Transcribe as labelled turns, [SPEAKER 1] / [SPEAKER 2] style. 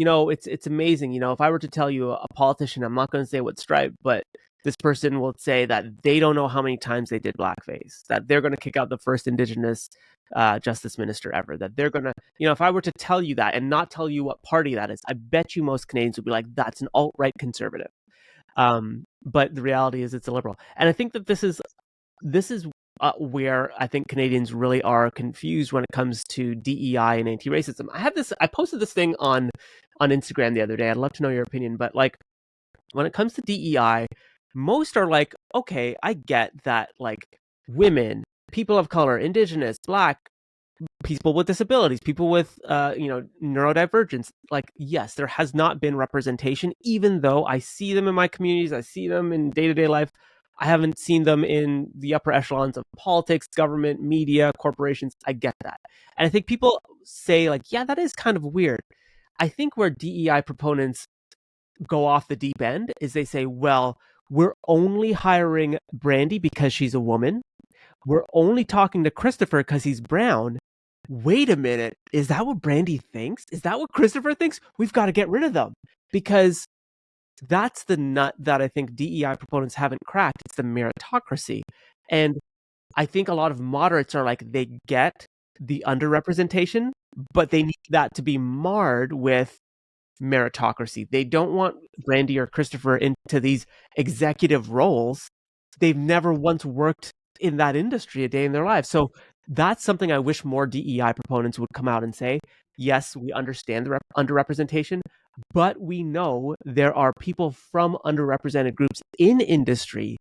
[SPEAKER 1] it's amazing. If I were to tell you a politician, I'm not going to say what stripe, but this person will say that they don't know how many times they did blackface, that they're going to kick out the first Indigenous justice minister ever, that they're going to, if I were to tell you that and not tell you what party that is, I bet you most Canadians would be like, that's an alt-right conservative. But the reality is it's a liberal. And I think that this is where I think Canadians really are confused when it comes to DEI and anti-racism. I posted this thing on Instagram the other day. I'd love to know your opinion, but like when it comes to DEI, most are like, okay, I get that, like women, people of color, Indigenous, Black, people with disabilities, people with neurodivergence, like, yes, there has not been representation, even though I see them in my communities, I see them in day-to-day life. I haven't seen them in the upper echelons of politics, government, media, corporations. I get that. And I think people say, like, yeah, that is kind of weird. I think where DEI proponents go off the deep end is they say, well, we're only hiring Brandy because she's a woman. We're only talking to Christopher because he's brown. Wait a minute. Is that what Brandy thinks? Is that what Christopher thinks? We've got to get rid of them, because that's the nut that I think DEI proponents haven't cracked. It's the meritocracy. And I think a lot of moderates are like, they get the underrepresentation, but they need that to be marred with meritocracy. They don't want Brandy or Christopher into these executive roles. They've never once worked in that industry a day in their lives. So that's something I wish more DEI proponents would come out and say. Yes, we understand the underrepresentation, but we know there are people from underrepresented groups in industry